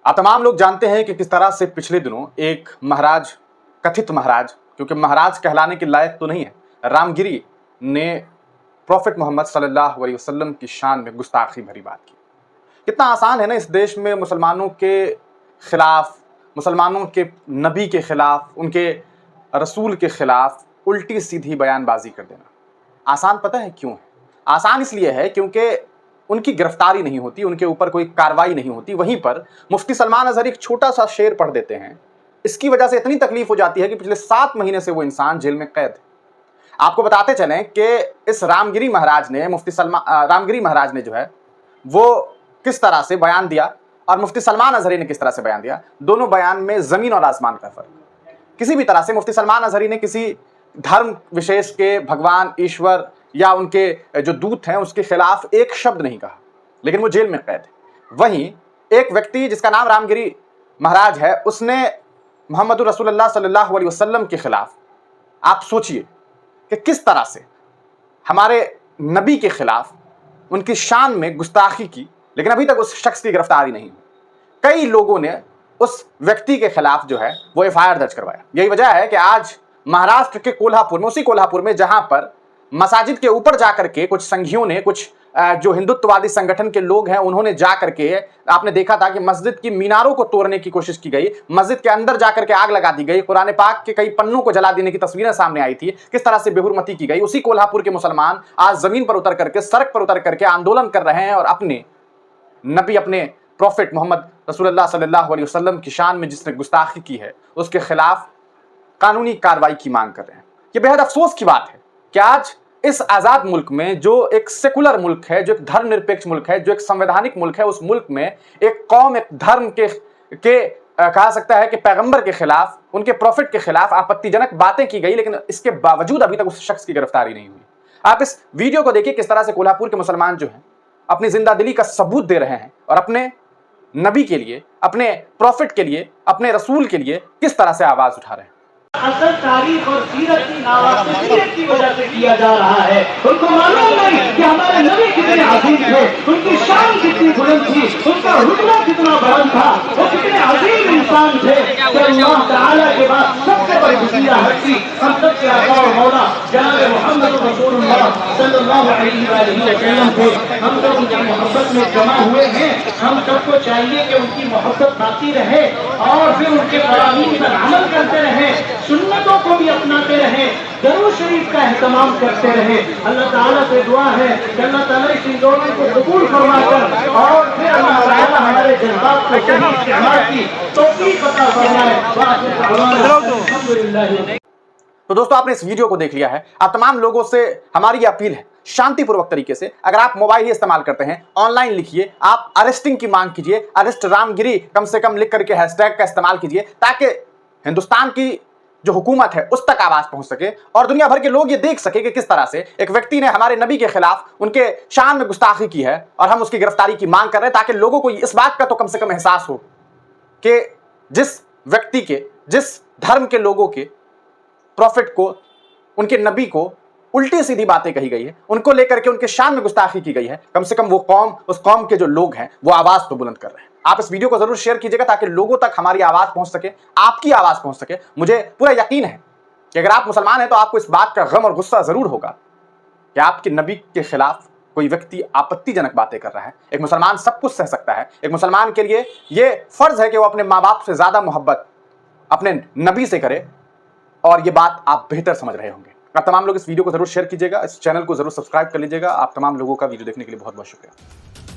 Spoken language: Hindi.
आप तमाम लोग जानते हैं कि किस तरह से पिछले दिनों एक महाराज, कथित महाराज, क्योंकि महाराज कहलाने के लायक तो नहीं है, रामगिरी ने प्रॉफिट मोहम्मद सल्लल्लाहु अलैहि वसल्लम की शान में गुस्ताखी भरी बात की। कितना आसान है ना इस देश में मुसलमानों के खिलाफ, मुसलमानों के नबी के खिलाफ, उनके रसूल के खिलाफ उल्टी सीधी बयानबाजी कर देना। आसान पता है क्यों है? आसान इसलिए है क्योंकि उनकी गिरफ्तारी नहीं होती, उनके ऊपर कोई कार्रवाई नहीं होती। वहीं पर मुफ्ती सलमान अजहरी एक छोटा सा शेर पढ़ देते हैं, इसकी वजह से इतनी तकलीफ हो जाती है कि पिछले 7 महीने से वो इंसान जेल में कैद है। आपको बताते चलें कि इस रामगिरी महाराज ने, रामगिरी महाराज ने जो है वो किस तरह से बयान दिया और मुफ्ती सलमान अजहरी ने किस तरह से बयान दिया। दोनों बयान में जमीन और आसमान का फर्क। किसी भी तरह से मुफ्ती सलमान अजहरी ने किसी धर्म विशेष के, भगवान, ईश्वर या उनके जो दूत हैं उसके खिलाफ एक शब्द नहीं कहा, लेकिन वो जेल में कैद है। वहीं एक व्यक्ति जिसका नाम रामगिरी महाराज है, उसने मोहम्मद रसूलुल्लाह सल्लल्लाहु अलैहि वसल्लम के खिलाफ, आप सोचिए कि किस तरह से हमारे नबी के खिलाफ उनकी शान में गुस्ताखी की, लेकिन अभी तक उस शख्स की गिरफ्तारी नहीं हुई। कई लोगों ने उस व्यक्ति के खिलाफ जो है वो एफआईआर दर्ज करवाया। यही वजह है कि आज महाराष्ट्र के कोल्हापुर में, उसी कोल्हापुर में जहां पर मसाजिद के ऊपर जाकर के कुछ संघियों ने, कुछ जो हिंदुत्ववादी संगठन के लोग हैं, उन्होंने जाकर के, आपने देखा था कि मस्जिद की मीनारों को तोड़ने की कोशिश की गई, मस्जिद के अंदर जाकर के आग लगा दी गई, कुरान पाक के कई पन्नों को जला देने की तस्वीरें सामने आई थी। किस तरह से बेहुरमती की गई। उसी कोल्हापुर के मुसलमान आज जमीन पर उतर करके, सड़क पर उतर करके आंदोलन कर रहे हैं और अपने नबी, अपने प्रॉफिट मोहम्मद रसूलुल्लाह सल्लल्लाहु अलैहि वसल्लम की शान में जिसने गुस्ताखी की है उसके खिलाफ कानूनी कार्रवाई की मांग कर रहे हैं। यह बेहद अफसोस की बात है कि आज इस आजाद मुल्क में, जो एक सेकुलर मुल्क है, जो एक धर्मनिरपेक्ष मुल्क है, जो एक संवैधानिक मुल्क है, उस मुल्क में एक कौम, एक धर्म के कहा सकता है कि पैगंबर के खिलाफ, उनके प्रॉफिट के खिलाफ आपत्तिजनक बातें की गई, लेकिन इसके बावजूद अभी तक उस शख्स की गिरफ्तारी नहीं हुई। आप इस वीडियो को देखिए, किस तरह से कोल्हापुर के मुसलमान जो हैं अपनी जिंदादिली का सबूत दे रहे हैं और अपने नबी के लिए, अपने प्रॉफिट के लिए, अपने रसूल के लिए किस तरह से आवाज उठा रहे हैं। असल तारीख और सीरत की नावाकिफियत की वजह से किया जा रहा है। उनको मालूम नहीं कि हमारे नबी कितने अजीम थे, उनकी शान कितनी बुलंद थी, उनका रुतबा कितना बुलंद था, वो कितने अजीम इंसान थे कि अल्लाह ताला के बाद सबसे बड़ी वसीला हस्ती हम सब के आका और मौला जनाब मोहम्मद रसूलुल्लाह सल्लल्लाहु अलैहि वसल्लम थे। हम सब उनकी मोहब्बत में जमा हुए हैं। हम सबको चाहिए कि उनकी मोहब्बत बाकी रहे और फिर उनके फरामीन पर अमल करते रहे, सुन्नतों को भी अपनाते रहे, दरूद शरीफ का एहतमाम करते रहे। अल्लाह ताला से दुआ है कि अल्लाह ताला इस इंदौर को कबूल फरमाकर और फिर अल्लाह ताला हमारे जज्बात को सही इस्तेमाल की तौफीक अता फरमाए। तो दोस्तों, आपने इस वीडियो को देख लिया है। आप तमाम लोगों से हमारी अपील है, शांतिपूर्वक तरीके से, अगर आप मोबाइल ही इस्तेमाल करते हैं, ऑनलाइन लिखिए, आप अरेस्टिंग की मांग कीजिए, अरेस्ट रामगिरी कम से कम लिख करके हैशटैग का इस्तेमाल कीजिए, ताकि हिंदुस्तान की जो हुकूमत है उस तक आवाज पहुंच सके और दुनिया भर के लोग ये देख सके कि किस तरह से एक व्यक्ति ने हमारे नबी के खिलाफ, उनके शान में गुस्ताखी की है और हम उसकी गिरफ्तारी की मांग कर रहे हैं, ताकि लोगों को इस बात का तो कम से कम एहसास हो कि जिस व्यक्ति के, जिस धर्म के लोगों के प्रॉफिट को, उनके नबी को उल्टी सीधी बातें कही गई है, उनको लेकर के उनके शान में गुस्ताखी की गई है, कम से कम वो कौम, उस कौम के जो लोग हैं वो आवाज तो बुलंद कर रहे हैं। आप इस वीडियो को जरूर शेयर कीजिएगा ताकि लोगों तक हमारी आवाज पहुंच सके, आपकी आवाज पहुंच सके। मुझे पूरा यकीन है कि अगर आप मुसलमान हैं तो आपको इस बात का गम और गुस्सा जरूर होगा कि आपके नबी के खिलाफ कोई व्यक्ति आपत्तिजनक बातें कर रहा है। एक मुसलमान सब कुछ सह सकता है। एक मुसलमान के लिए यह फर्ज है कि वो अपने माँ बाप से ज्यादा मोहब्बत अपने नबी से करे, और ये बात आप बेहतर समझ रहे होंगे। आप तमाम लोग इस वीडियो को जरूर शेयर कीजिएगा, इस चैनल को जरूर सब्सक्राइब कर लीजिएगा। आप तमाम लोगों का वीडियो देखने के लिए बहुत बहुत शुक्रिया।